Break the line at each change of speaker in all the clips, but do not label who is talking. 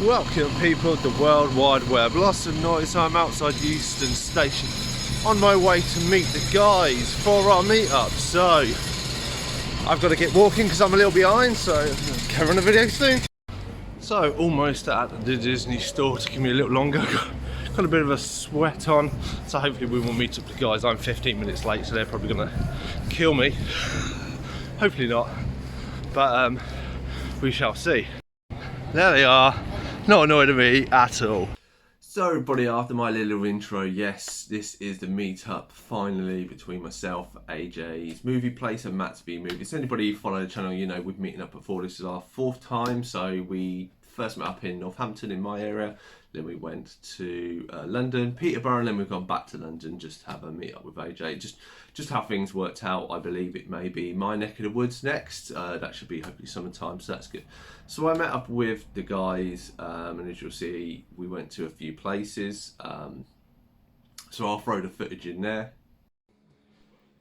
Welcome people of the World Wide Web. Lost and noise, I'm outside Euston Station on my way to meet the guys for our meetup. So I've got to get walking because I'm a little behind, so carry on the video soon. So almost at the Disney store. Taking me a little longer. Got a bit of a sweat on, so hopefully we will meet up with the guys. I'm 15 minutes late, so they're probably gonna kill me. Hopefully not, but we shall see. There they are. Not annoyed at me at all. So everybody, after my little intro, yes, this is the meetup finally between myself, AJ's movie place and Matt's B Movies. Anybody who follow the channel, you know we've meeting up before. This is our 4th time. So we first met up in Northampton in my area, then we went to London, Peterborough, and then we've gone back to London just to have a meet up with AJ. Just how things worked out. I believe it may be my neck of the woods next. That should be hopefully summertime, so that's good. So I met up with the guys, and as you'll see, we went to a few places. So I'll throw the footage in there.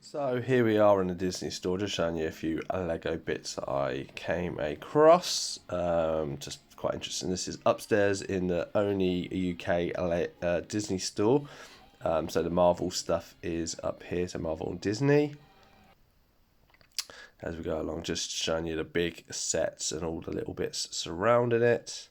So here we are in the Disney store, just showing you a few Lego bits that I came across. Just quite interesting. This is upstairs in the only UK Disney store. So the Marvel stuff is up here, so Marvel and Disney. As we go along, just showing you the big sets and all the little bits surrounding it.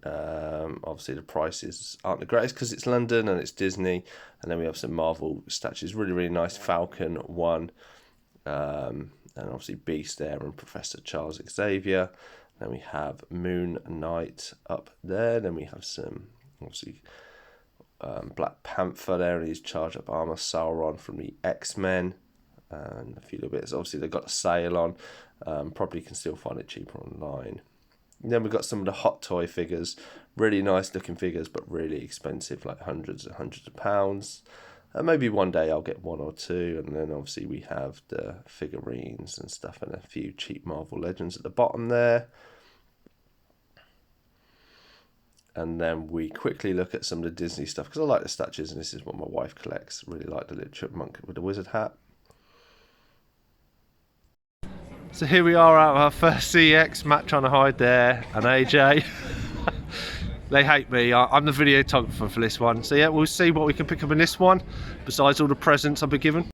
Obviously the prices aren't the greatest because it's London and it's Disney. And then we have some Marvel statues, really nice Falcon one, and obviously Beast there and Professor Charles Xavier. Then we have Moon Knight up there. Then we have some obviously Black Panther there and his charged up armor, Sauron from the X-Men, and a few little bits. Obviously they've got a sale on, probably can still find it cheaper online. And then we've got some of the Hot Toy figures, really nice looking figures, but really expensive, like hundreds and hundreds of pounds. Maybe one day I'll get 1 or 2, and then obviously we have the figurines and stuff, and a few cheap Marvel Legends at the bottom there. And then we quickly look at some of the Disney stuff, because I like the statues, and this is what my wife collects. Really like the little chipmunk with the wizard hat. So here we are at our first CX, Matt trying to hide there, and AJ. They hate me, I'm the videographer for this one. So yeah, we'll see what we can pick up in this one, besides all the presents I've been given.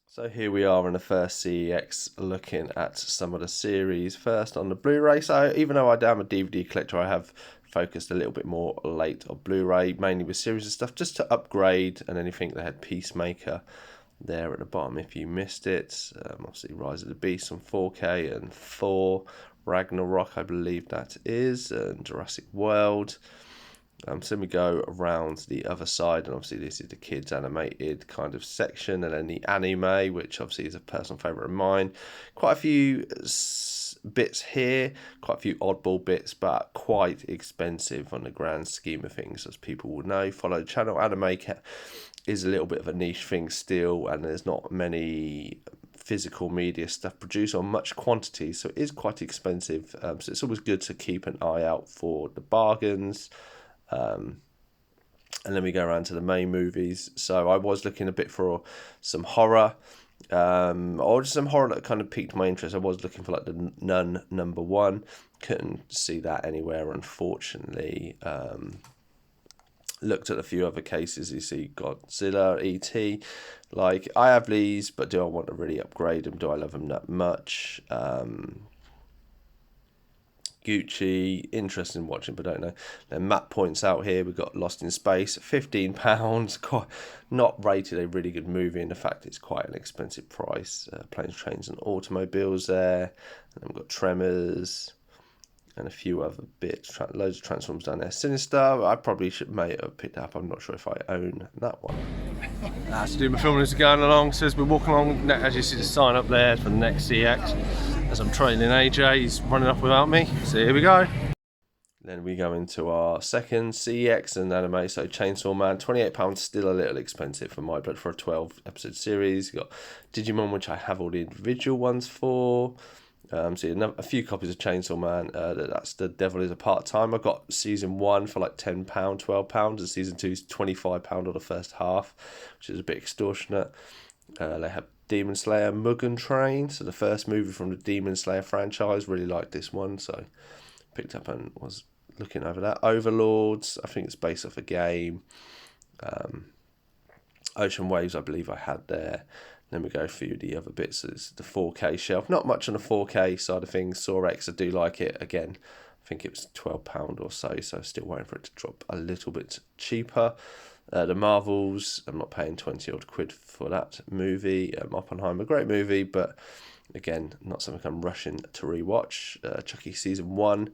So here we are in the first CEX, looking at some of the series. First on the Blu-ray. So even though I am a DVD collector, I have focused a little bit more late on Blu-ray, mainly with series and stuff, just to upgrade. And anything they had Peacemaker there at the bottom if you missed it. Obviously Rise of the Beast on 4K and Thor Ragnarok, I believe that is, and Jurassic World. So then we go around the other side, and obviously this is the kids animated kind of section, and then the anime, which obviously is a personal favourite of mine. Quite a few bits here, quite a few oddball bits, but quite expensive on the grand scheme of things, as people will know. Follow the channel. Anime is a little bit of a niche thing still, and there's not many physical media stuff produced on much quantity, so it is quite expensive. So it's always good to keep an eye out for the bargains. And then we go around to the main movies. So I was looking a bit for some horror, or just some horror that kind of piqued my interest. I was looking for like the Nun #1. Couldn't see that anywhere, unfortunately. Looked at a few other cases. You see Godzilla, E.T. Like, I have these, but do I want to really upgrade them? Do I love them that much? Gucci, interested in watching, but don't know. Then Matt points out here we've got Lost in Space, £15, quite not rated a really good movie, and the fact it's quite an expensive price. Planes, Trains and Automobiles there, and then we've got Tremors and a few other bits, loads of Transformers down there. Sinister, I probably may have picked up, I'm not sure if I own that one. That's to do my filming as we're going along. So as we're walking along, as you see the sign up there for the next CX, as I'm trailing AJ, he's running off without me. So here we go. Then we go into our second CX and anime, so Chainsaw Man, £28, still a little expensive for my blood for a 12 episode series. You've got Digimon, which I have all the individual ones for. So a few copies of Chainsaw Man. That's The Devil Is a Part-Time. I got season 1 for like £10, £12, and season 2 is £25 on the first half, which is a bit extortionate. They have Demon Slayer Mugen Train, so the first movie from the Demon Slayer franchise. Really liked this one, so picked up and was looking over that. Overlords, I think it's based off a game. Ocean Waves, I believe I had there. Then we go through the other bits. It's the 4K shelf. Not much on the 4K side of things. Saw X, I do like it. Again, I think it was £12 or so, so still waiting for it to drop a little bit cheaper. The Marvels, I'm not paying 20 odd quid for that movie. Oppenheimer, great movie, but again, not something I'm rushing to rewatch. Chucky Season 1,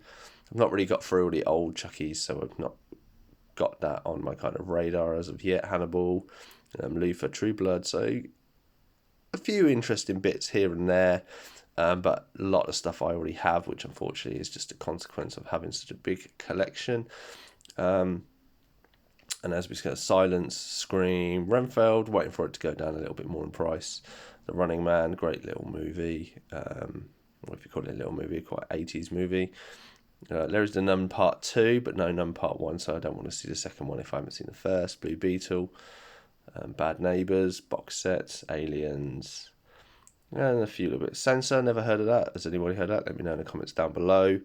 I've not really got through all the old Chuckies, so I've not got that on my kind of radar as of yet. Hannibal, Luther, True Blood, so a few interesting bits here and there, but a lot of stuff I already have, which unfortunately is just a consequence of having such a big collection. And as we said, Silence, Scream, Renfield, waiting for it to go down a little bit more in price. The Running Man, great little movie. What if you call it a little movie, quite 80s movie. There is The Nun Part 2, but no Nun Part 1, so I don't want to see the second one if I haven't seen the first. Blue Beetle, Bad Neighbours, box sets, Aliens, and a few little bits. Censor, never heard of that. Has anybody heard of that? Let me know in the comments down below.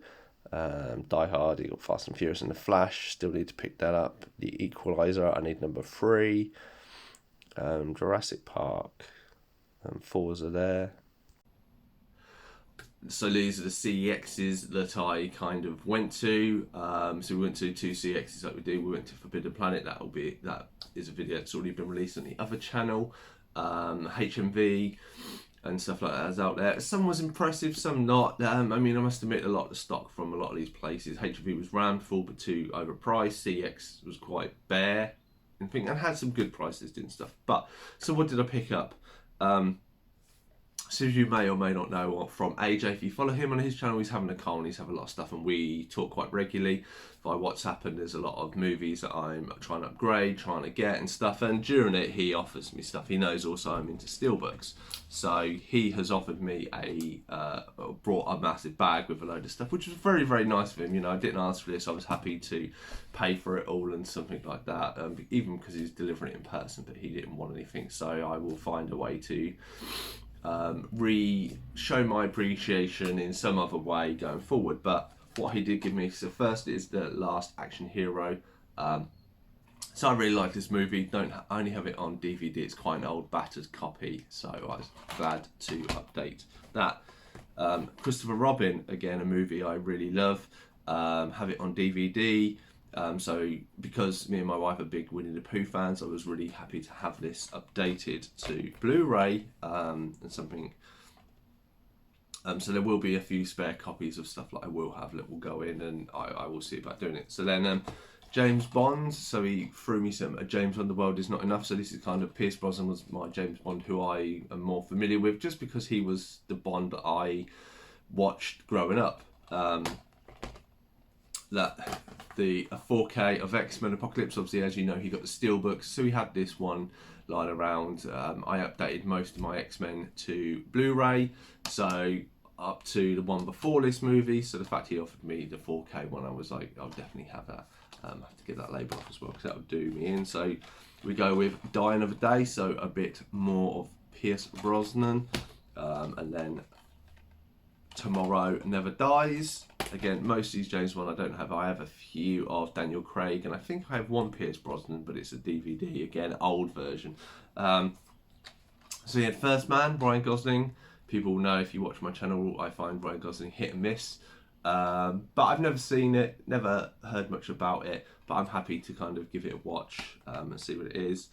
Die Hard, you got Fast and Furious and The Flash, still need to pick that up. The Equalizer, I need number 3. Jurassic Park, Forza there. So these are the CEXs that I kind of went to. So we went to 2 CEXs like we do. We went to Forbidden Planet. That is a video that's already been released on the other channel. HMV and stuff like that is out there. Some was impressive, some not. I mean, I must admit, a lot of the stock from a lot of these places. HMV was rammed full but too overpriced. CEX was quite bare and had some good prices and stuff. But so what did I pick up? So as you may or may not know from AJ, if you follow him on his channel, he's having a car and he's having a lot of stuff, and we talk quite regularly via WhatsApp, and there's a lot of movies that I'm trying to upgrade, trying to get and stuff, and during it he offers me stuff. He knows also I'm into Steelbooks, so he has offered me brought a massive bag with a load of stuff, which was very, very nice of him. You know, I didn't ask for this, I was happy to pay for it all and something like that, even because he's delivering it in person, but he didn't want anything, so I will find a way to show my appreciation in some other way going forward. But what he did give me, so first is The Last Action Hero. So I really like this movie. I only have it on DVD. It's quite an old battered copy, so I was glad to update that. Christopher Robin, again a movie I really love. Have it on DVD. So because me and my wife are big Winnie the Pooh fans, I was really happy to have this updated to Blu-ray and something. So there will be a few spare copies of stuff that I will have that will go in, and I will see about doing it. So then James Bond, so he threw me some James Bond, The World Is Not Enough. So this is kind of, Pierce Brosnan was my James Bond who I am more familiar with, just because he was the Bond that I watched growing up. A 4K of X-Men Apocalypse, obviously, as you know, he got the Steelbook, so he had this one lying around. I updated most of my X-Men to Blu-ray, so up to the one before this movie, so the fact he offered me the 4K one, I was like, I'll definitely have that. I have to get that label off as well, because that would do me in. So we go with Die Another Day, so a bit more of Pierce Brosnan, and then Tomorrow Never Dies. Again, most of these James Bond I don't have. I have a few of Daniel Craig, and I think I have one Pierce Brosnan, but it's a DVD, again, old version. So you had First Man, Ryan Gosling. People know, if you watch my channel, I find Ryan Gosling hit and miss. But I've never seen it, never heard much about it, but I'm happy to kind of give it a watch and see what it is.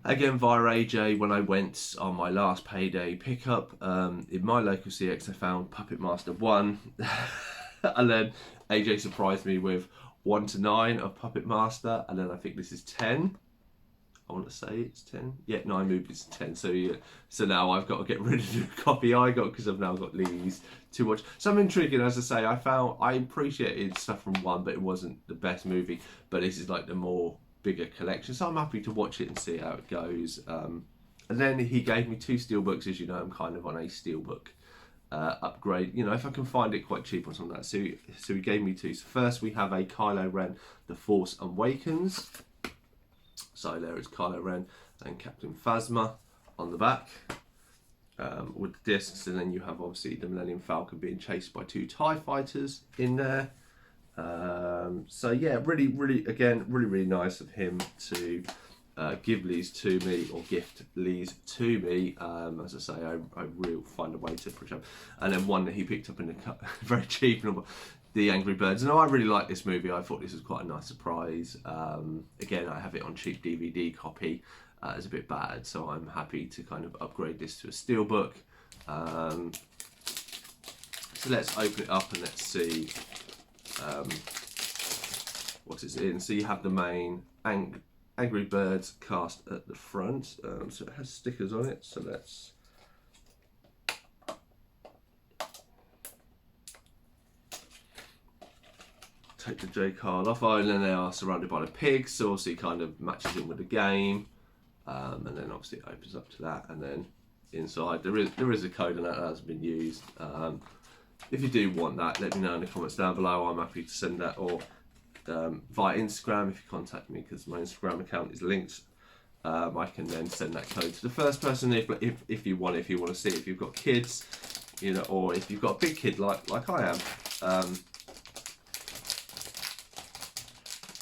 Again, via AJ, when I went on my last payday pickup, in my local CX, I found Puppet Master 1. And then AJ surprised me with 1 to 9 of Puppet Master. And then I think this is 10. I want to say it's 10. Yeah, 9 movies, 10. So yeah, so now I've got to get rid of the copy I got, because I've now got these to watch. Some intriguing, as I say. I appreciated stuff from 1, but it wasn't the best movie. But this is like the more bigger collection, so I'm happy to watch it and see how it goes. And then he gave me 2 Steelbooks. As you know, I'm kind of on a Steelbook upgrade, you know, if I can find it quite cheap or something like that. So he gave me 2. So first we have a Kylo Ren, The Force Awakens. So there is Kylo Ren and Captain Phasma on the back with the discs, and then you have obviously the Millennium Falcon being chased by 2 TIE fighters in there. So yeah, really again, really nice of him to give these to me, or gift these to me. As I say, I will find a way to push up. And then one that he picked up in the very cheap, The Angry Birds. And I really like this movie. I thought this was quite a nice surprise. Again, I have it on cheap DVD copy. It's a bit bad, so I'm happy to kind of upgrade this to a Steelbook. So let's open it up and let's see what it's in. So you have the main Angry Birds cast at the front. So it has stickers on it. So let's take the J card off. Oh, and then they are surrounded by the pigs, so obviously it kind of matches in with the game. And then obviously it opens up to that, and then inside there is a code on that hasn't been used. If you do want that, let me know in the comments down below. I'm happy to send that, or via Instagram if you contact me, because my Instagram account is linked. I can then send that code to the first person if you want to see it. If you've got kids, you know, or if you've got a big kid like I am,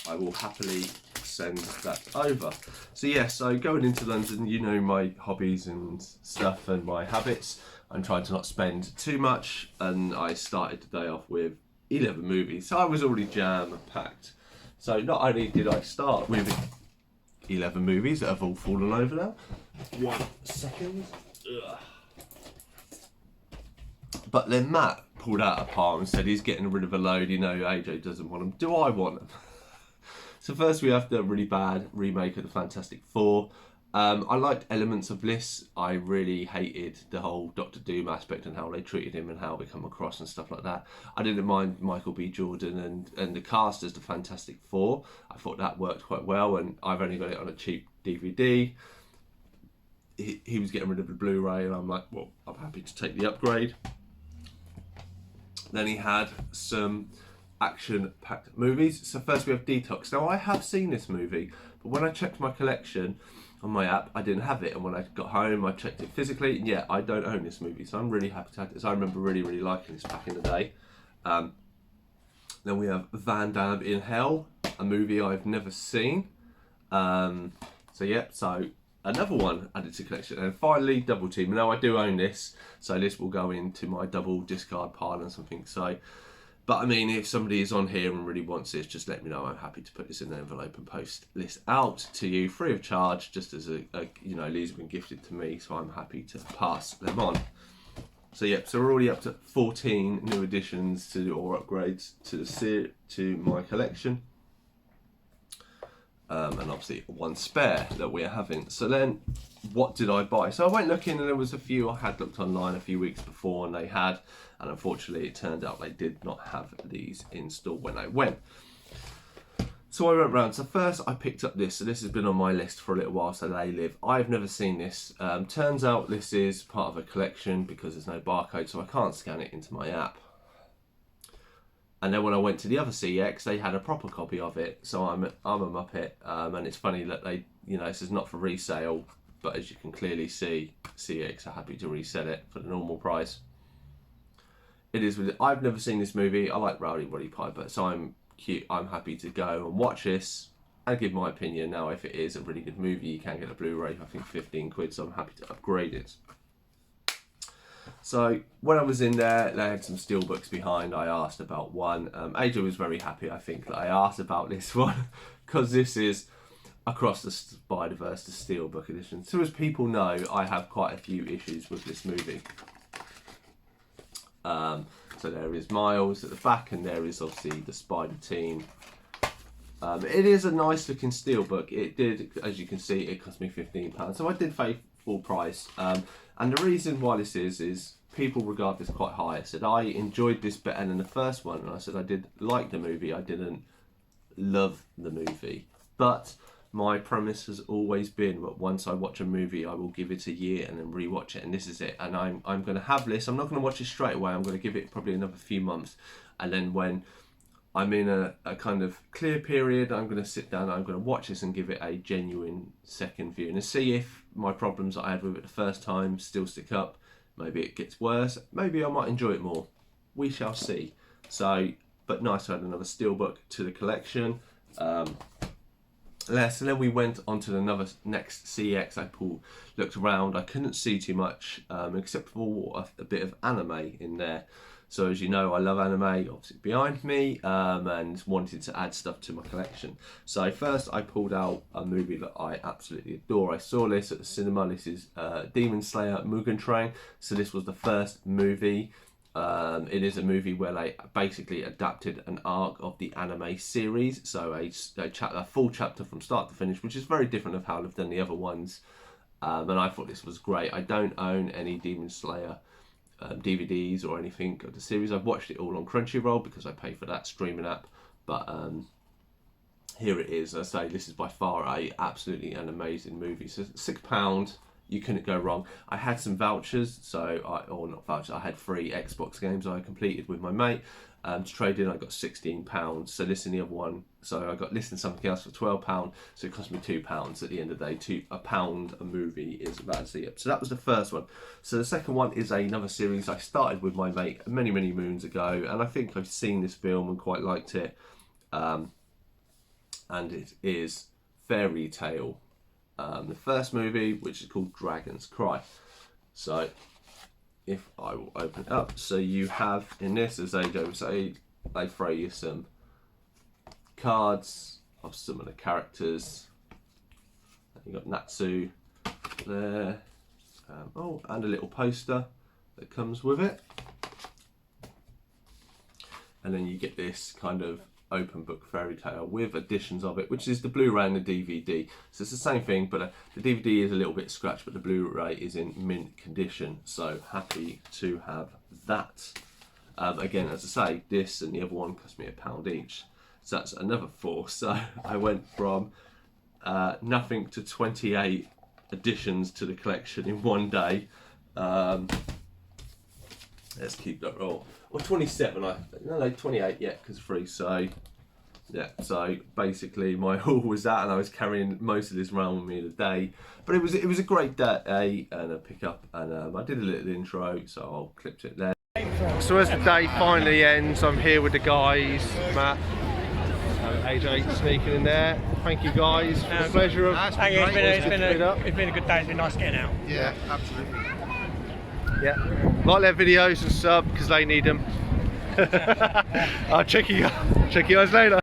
I will happily send that over. So yeah, so going into London, you know my hobbies and stuff and my habits. I'm trying to not spend too much, and I started the day off with 11 movies. So I was already jam-packed. So not only did I start with 11 movies that have all fallen over now. 1 second. Ugh. But then Matt pulled out a palm and said he's getting rid of a load. You know, AJ doesn't want them. Do I want them? So first we have the really bad remake of the Fantastic Four. I liked elements of this. I really hated the whole Doctor Doom aspect and how they treated him and how they come across and stuff like that. I didn't mind Michael B. Jordan and the cast as the Fantastic Four. I thought that worked quite well, and I've only got it on a cheap DVD. He was getting rid of the Blu-ray, and I'm like, well, I'm happy to take the upgrade. Then he had some action-packed movies. So first we have Detox. Now I have seen this movie, but when I checked my collection on my app, I didn't have it, and when I got home I checked it physically, and yeah, I don't own this movie, so I'm really happy to have this. I remember really liking this back in the day. Then we have Van Damme in Hell, a movie I've never seen. So yeah, so another one added to collection. And finally, Double Team. Now I do own this, so this will go into my double discard pile and something. So, but I mean, if somebody is on here and really wants this, just let me know. I'm happy to put this in an envelope and post this out to you free of charge, just as a you know, these have been gifted to me, so I'm happy to pass them on. So yeah, so we're already up to 14 new additions to or upgrades to my collection. And obviously one spare that we're having. So then, what did I buy? So I went looking, and there was a few I had looked online a few weeks before, and they had, and unfortunately it turned out they did not have these in store when I went. So I went round. So first I picked up this. So this has been on my list for a little while. So They Live. I've never seen this. Turns out this is part of a collection because there's no barcode, so I can't scan it into my app. And then when I went to the other CX, they had a proper copy of it. So I'm a muppet, and it's funny that they, you know, this is not for resale, but as you can clearly see, CX are happy to resell it for the normal price. It is. I've never seen this movie. I like Rowdy Roddy Piper, so I'm happy to go and watch this and give my opinion. Now, if it is a really good movie, you can get a Blu-ray. I think 15 quid, so I'm happy to upgrade it. So when I was in there, they had some Steelbooks behind. I asked about one. AJ was very happy, I think, that I asked about this one, because this is Across the Spider-Verse, the Steelbook edition. So as people know, I have quite a few issues with this movie. So there is Miles at the back, and there is obviously the Spider Team. It is a nice looking Steelbook. It did, as you can see, it cost me £15. So I did pay full price. And the reason why this is people regard this quite high. I said I enjoyed this better than the first one, and I said I did like the movie. I didn't love the movie, but my premise has always been that once I watch a movie, I will give it a year and then rewatch it, and this is it. And I'm going to have this. I'm not going to watch it straight away. I'm going to give it probably another few months, and then when I'm in a kind of clear period, I'm going to sit down, I'm going to watch this and give it a genuine second view and see if my problems that I had with it the first time still stick up. Maybe it gets worse. Maybe I might enjoy it more. We shall see. So but nice to add another Steelbook to the collection. So then we went on to the next CEX. I looked around. I couldn't see too much except for a bit of anime in there. So as you know, I love anime, obviously behind me, and wanted to add stuff to my collection. So first I pulled out a movie that I absolutely adore. I saw this at the cinema. This is Demon Slayer Mugen Train. So this was the first movie. It is a movie where they basically adapted an arc of the anime series, so a full chapter from start to finish, which is very different of how they've done the other ones. And I thought this was great. I don't own any Demon Slayer DVDs or anything of the series. I've watched it all on Crunchyroll because I pay for that streaming app. But here it is. As I say, this is by far absolutely an amazing movie. So £6. You couldn't go wrong. I had some vouchers, or not vouchers, I had 3 Xbox games I completed with my mate. To trade in, I got £16. So this and the other one, so I got this and something else for £12. So it cost me £2 at the end of the day. £1 a movie is about to see it. So that was the first one. So the second one is another series I started with my mate many moons ago, and I think I've seen this film and quite liked it. And it is Fairy Tail. The first movie, which is called Dragon's Cry. So if I will open it up, so you have in this, as they do say, they throw you some cards of some of the characters. You got Natsu there, and a little poster that comes with it, and then you get this kind of open book fairy tale with additions of it, which is the Blu-ray and the DVD. So it's the same thing, but the DVD is a little bit scratched, but the Blu-ray is in mint condition. So happy to have that. Again, as I say, this and the other one cost me £1 each. So that's another 4. So I went from nothing to 28 additions to the collection in one day. Let's keep that roll. Or 27, no, 28 yet, because free. So yeah, so basically my haul was that, and I was carrying most of this around with me in a day. But it was a great day and a pick-up, and I did a little intro, so I'll clip it there. So as the day finally ends, I'm here with the guys, Matt, AJ sneaking in there. Thank you guys for the pleasure of.
It's been a good day. It's been nice getting out.
Yeah, absolutely. Yeah, like their videos and sub because they need them. I'll check you guys later.